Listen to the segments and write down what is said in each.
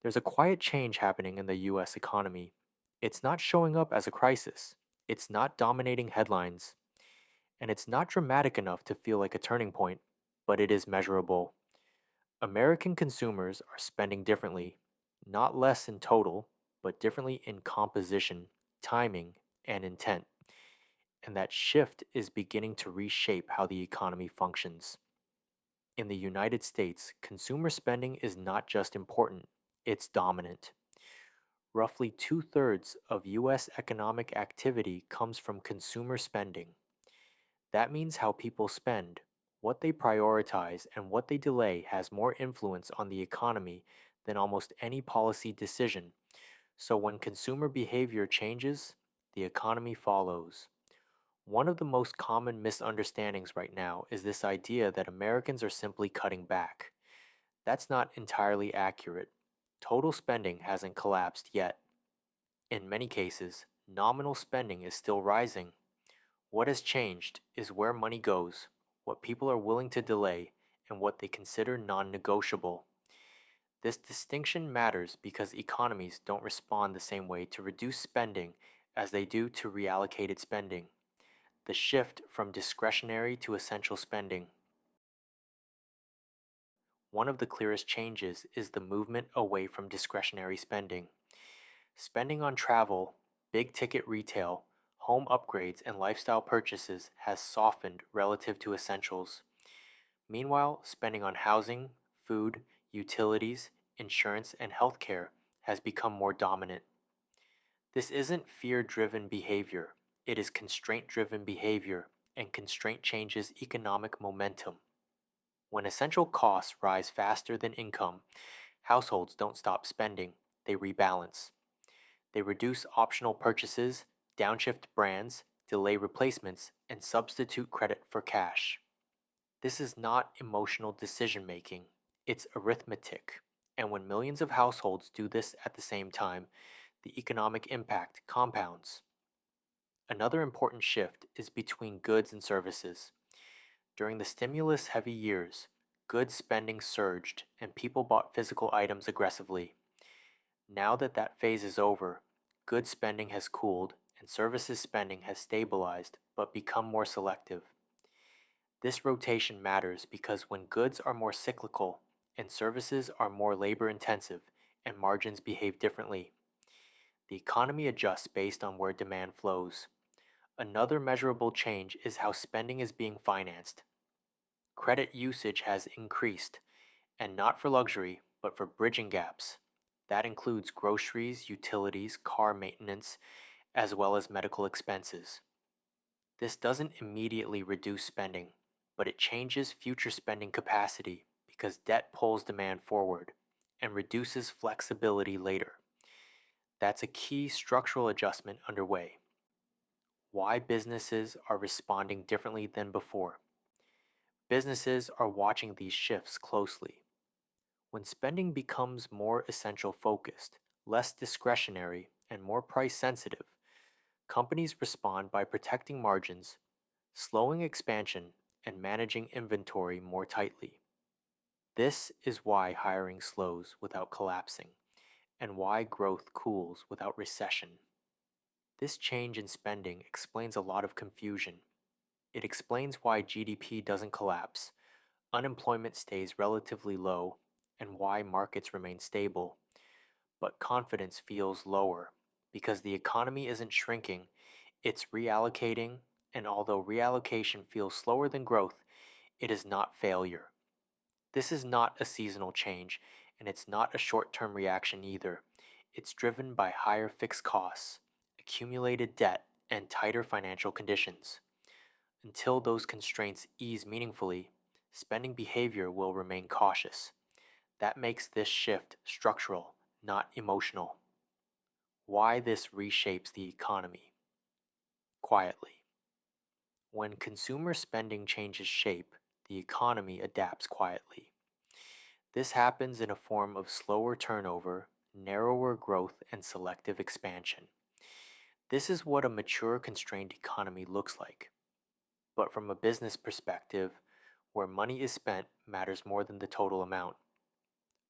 There's a quiet change happening in the US economy. It's not showing up as a crisis, it's not dominating headlines, and it's not dramatic enough to feel like a turning point, but it is measurable. American consumers are spending differently, not less in total, but differently in composition, timing, and intent. And that shift is beginning to reshape how the economy functions. In the United States, consumer spending is not just important, it's dominant. Roughly two-thirds of US economic activity comes from consumer spending. That means how people spend, what they prioritize, and what they delay has more influence on the economy than almost any policy decision. So when consumer behavior changes, the economy follows. One of the most common misunderstandings right now is this idea that Americans are simply cutting back. That's not entirely accurate. Total spending hasn't collapsed yet. In many cases, nominal spending is still rising. What has changed is where money goes, what people are willing to delay, and what they consider non negotiable. This distinction matters because economies don't respond the same way to reduced spending as they do to reallocated spending. The shift from discretionary to essential spending. One of the clearest changes is the movement away from discretionary spending. Spending on travel, big ticket retail, home upgrades, and lifestyle purchases has softened relative to essentials. Meanwhile, spending on housing, food, utilities, insurance, and healthcare has become more dominant. This isn't fear driven behavior, it is constraint driven behavior, and constraint changes economic momentum. When essential costs rise faster than income, households don't stop spending, they rebalance. They reduce optional purchases, downshift brands, delay replacements, and substitute credit for cash. This is not emotional decision making, it's arithmetic. And when millions of households do this at the same time, the economic impact compounds. Another important shift is between goods and services. During the stimulus heavy years, goods spending surged and people bought physical items aggressively. Now that that phase is over, goods spending has cooled and services spending has stabilized but become more selective. This rotation matters because when goods are more cyclical and services are more labor intensive and margins behave differently, the economy adjusts based on where demand flows. Another measurable change is how spending is being financed. Credit usage has increased, and not for luxury, but for bridging gaps. That includes groceries, utilities, car maintenance, as well as medical expenses. This doesn't immediately reduce spending, but it changes future spending capacity because debt pulls demand forward and reduces flexibility later. That's a key structural adjustment underway. Why businesses are responding differently than before. Businesses are watching these shifts closely. When spending becomes more essential focused, less discretionary, and more price sensitive, companies respond by protecting margins, slowing expansion, and managing inventory more tightly. This is why hiring slows without collapsing, and why growth cools without recession. This change in spending explains a lot of confusion. It explains why GDP doesn't collapse, unemployment stays relatively low, and why markets remain stable. But confidence feels lower because the economy isn't shrinking, it's reallocating, and although reallocation feels slower than growth, it is not failure. This is not a seasonal change, and it's not a short term reaction either. It's driven by higher fixed costs, accumulated debt, and tighter financial conditions. Until those constraints ease meaningfully, spending behavior will remain cautious. That makes this shift structural, not emotional. Why this reshapes the economy? Quietly. When consumer spending changes shape, the economy adapts quietly. This happens in a form of slower turnover, narrower growth, and selective expansion. This is what a mature, constrained economy looks like. But from a business perspective, where money is spent matters more than the total amount.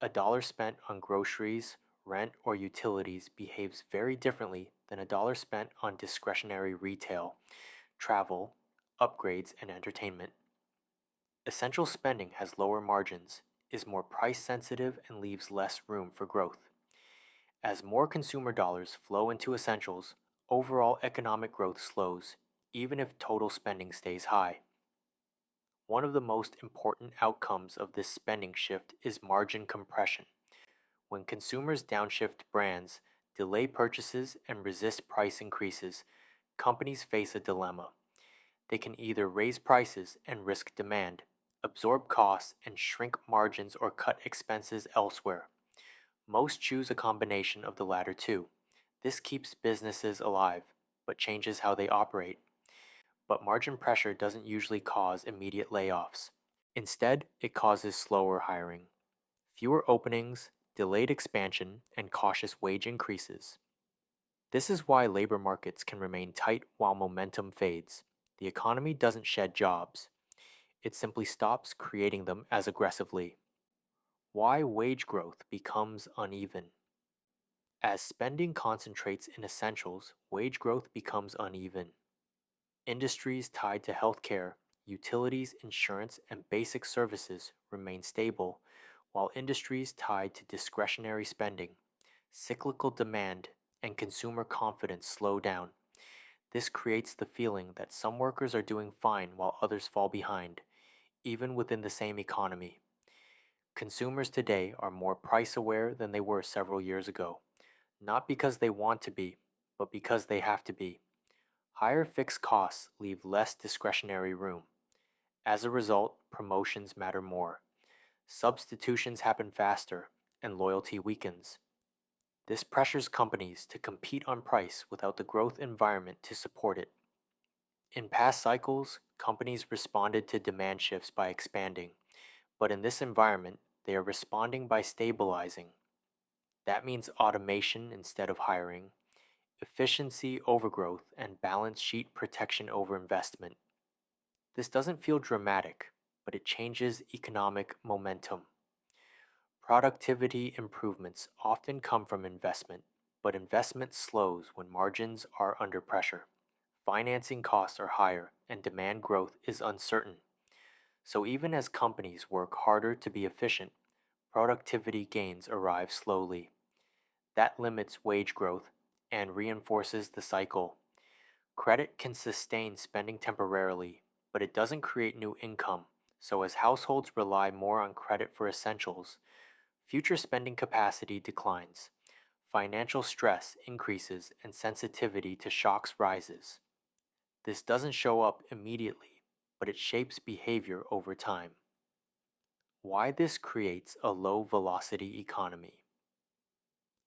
A dollar spent on groceries, rent, or utilities behaves very differently than a dollar spent on discretionary retail, travel, upgrades, and entertainment. Essential spending has lower margins, is more price sensitive, and leaves less room for growth. As more consumer dollars flow into essentials, overall economic growth slows, even if total spending stays high. One of the most important outcomes of this spending shift is margin compression. When consumers downshift brands, delay purchases, and resist price increases, companies face a dilemma. They can either raise prices and risk demand, absorb costs and shrink margins, or cut expenses elsewhere. Most choose a combination of the latter two. This keeps businesses alive, but changes how they operate. But margin pressure doesn't usually cause immediate layoffs. Instead, it causes slower hiring, fewer openings, delayed expansion, and cautious wage increases. This is why labor markets can remain tight while momentum fades. The economy doesn't shed jobs, it simply stops creating them as aggressively. Why wage growth becomes uneven. As spending concentrates in essentials, wage growth becomes uneven. Industries tied to healthcare, utilities, insurance, and basic services remain stable, while industries tied to discretionary spending, cyclical demand, and consumer confidence slow down. This creates the feeling that some workers are doing fine while others fall behind, even within the same economy. Consumers today are more price aware than they were several years ago, not because they want to be, but because they have to be. Higher fixed costs leave less discretionary room. As a result, promotions matter more. Substitutions happen faster, and loyalty weakens. This pressures companies to compete on price without the growth environment to support it. In past cycles, companies responded to demand shifts by expanding, but in this environment, they are responding by stabilizing. That means automation instead of hiring, efficiency over growth, and balance sheet protection over investment. This doesn't feel dramatic, but it changes economic momentum. Productivity improvements often come from investment, but investment slows when margins are under pressure. Financing costs are higher, and demand growth is uncertain. So, even as companies work harder to be efficient, productivity gains arrive slowly. That limits wage growth and reinforces the cycle. Credit can sustain spending temporarily, but it doesn't create new income. So, as households rely more on credit for essentials, future spending capacity declines. Financial stress increases and sensitivity to shocks rises. This doesn't show up immediately, but it shapes behavior over time. Why this creates a low velocity economy.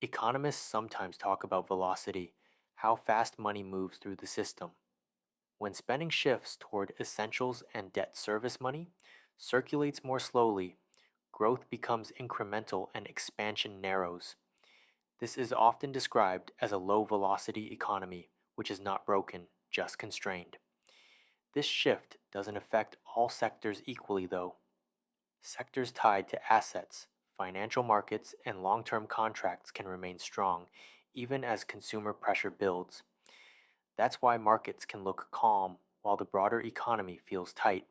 Economists sometimes talk about velocity, how fast money moves through the system. When spending shifts toward essentials and debt service money, circulates more slowly, growth becomes incremental and expansion narrows. This is often described as a low velocity economy, which is not broken, just constrained. This shift doesn't affect all sectors equally, though. Sectors tied to assets, financial markets, and long term contracts can remain strong, even as consumer pressure builds. That's why markets can look calm while the broader economy feels tight,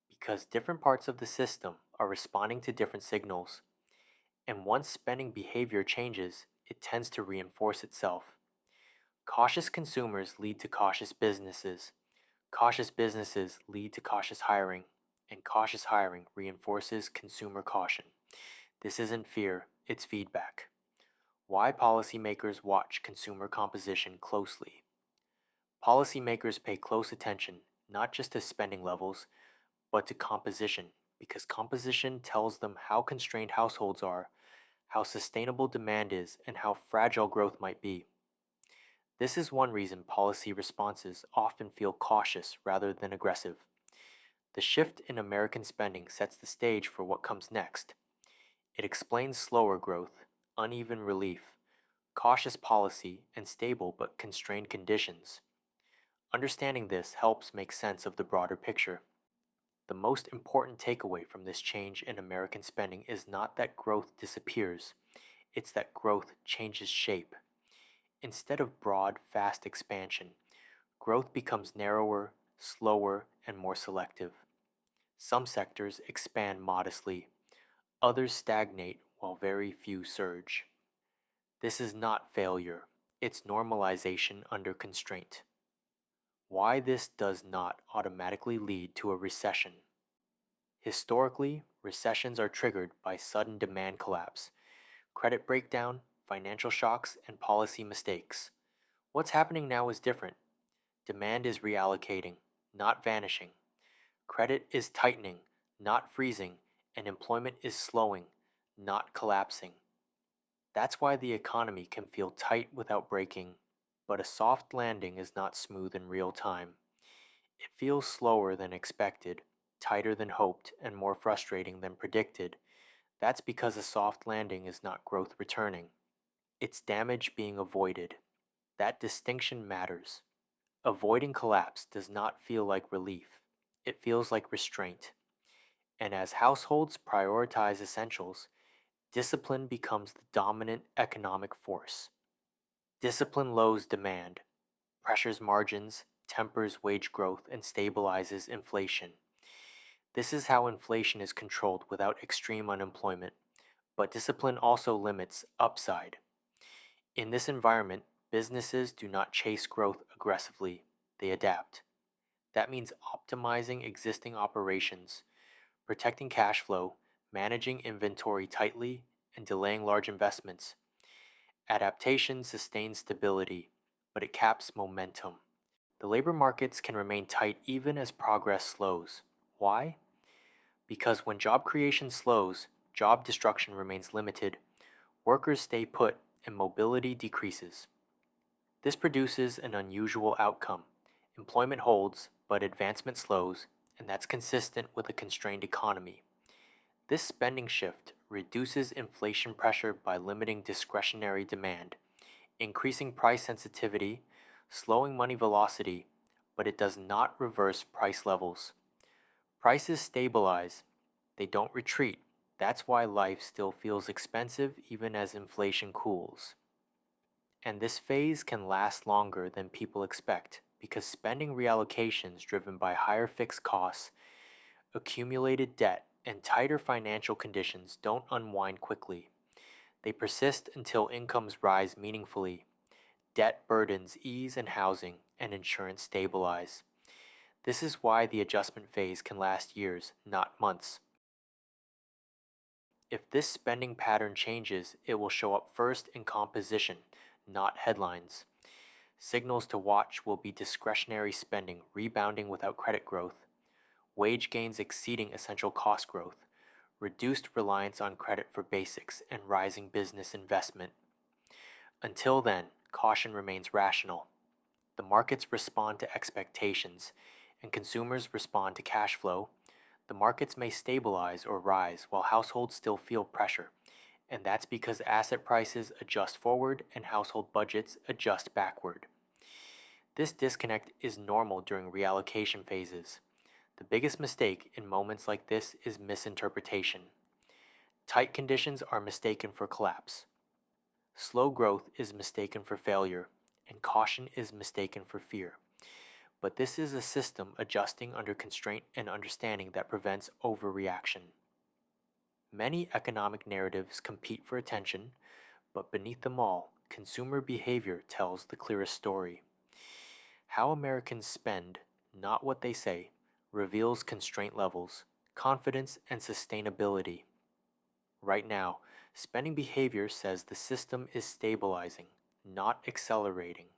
because different parts of the system are responding to different signals. And once spending behavior changes, it tends to reinforce itself. Cautious consumers lead to cautious businesses. Cautious businesses lead to cautious hiring, and cautious hiring reinforces consumer caution. This isn't fear, it's feedback. Why policymakers watch consumer composition closely. Policymakers pay close attention not just to spending levels, but to composition, because composition tells them how constrained households are, how sustainable demand is, and how fragile growth might be. This is one reason policy responses often feel cautious rather than aggressive. The shift in American spending sets the stage for what comes next. It explains slower growth, uneven relief, cautious policy, and stable but constrained conditions. Understanding this helps make sense of the broader picture. The most important takeaway from this change in American spending is not that growth disappears, It's that growth changes shape. Instead of broad, fast expansion, growth becomes narrower, slower, and more selective. Some sectors expand modestly, others stagnate while very few surge. This is not failure, it's normalization under constraint. Why this does not automatically lead to a recession. Historically, recessions are triggered by sudden demand collapse, credit breakdown, financial shocks, and policy mistakes. What's happening now is different. Demand is reallocating, not vanishing. Credit is tightening, not freezing, and employment is slowing, not collapsing. That's why the economy can feel tight without breaking, but a soft landing is not smooth in real time. It feels slower than expected, tighter than hoped, and more frustrating than predicted. That's because a soft landing is not growth returning. It's damage being avoided. That distinction matters. Avoiding collapse does not feel like relief, it feels like restraint. And as households prioritize essentials, discipline becomes the dominant economic force. Discipline lowers demand, pressures margins, tempers wage growth, and stabilizes inflation. This is how inflation is controlled without extreme unemployment, but discipline also limits upside. In this environment, businesses do not chase growth aggressively, they adapt. That means optimizing existing operations, protecting cash flow, managing inventory tightly, and delaying large investments. Adaptation sustains stability, but it caps momentum. The labor markets can remain tight even as progress slows. Why? Because when job creation slows, job destruction remains limited, workers stay put, and mobility decreases. This produces an unusual outcome. Employment holds, but advancement slows, and that's consistent with a constrained economy. This spending shift reduces inflation pressure by limiting discretionary demand, increasing price sensitivity, slowing money velocity, but it does not reverse price levels. Prices stabilize, they don't retreat. That's why life still feels expensive even as inflation cools. And this phase can last longer than people expect because spending reallocations driven by higher fixed costs, accumulated debt, and tighter financial conditions don't unwind quickly. They persist until incomes rise meaningfully, debt burdens ease, and housing and insurance stabilize. This is why the adjustment phase can last years, not months. If this spending pattern changes, it will show up first in composition, not headlines. Signals to watch will be discretionary spending rebounding without credit growth, wage gains exceeding essential cost growth, reduced reliance on credit for basics, and rising business investment. Until then, caution remains rational. The markets respond to expectations, and consumers respond to cash flow. The markets may stabilize or rise while households still feel pressure, and that's because asset prices adjust forward and household budgets adjust backward. This disconnect is normal during reallocation phases. The biggest mistake in moments like this is misinterpretation. Tight conditions are mistaken for collapse. Slow growth is mistaken for failure, and caution is mistaken for fear. But this is a system adjusting under constraint and understanding that prevents overreaction. Many economic narratives compete for attention, but beneath them all, consumer behavior tells the clearest story. How Americans spend, not what they say, reveals constraint levels, confidence, and sustainability. Right now, spending behavior says the system is stabilizing, not accelerating.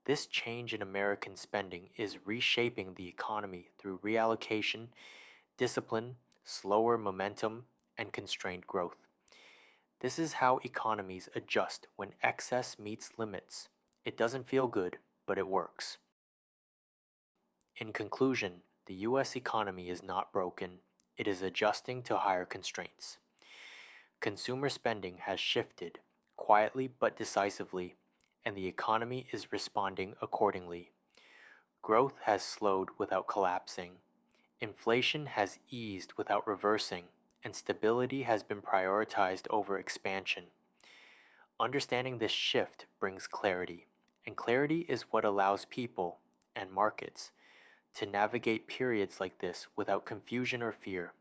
This change in American spending is reshaping the economy through reallocation, discipline, slower momentum, and constrained growth. This is how economies adjust when excess meets limits. It doesn't feel good, but it works. In conclusion, the US economy is not broken, it is adjusting to higher constraints. Consumer spending has shifted, quietly but decisively, and the economy is responding accordingly. Growth has slowed without collapsing, inflation has eased without reversing, and stability has been prioritized over expansion. Understanding this shift brings clarity, and clarity is what allows people and markets to navigate periods like this without confusion or fear.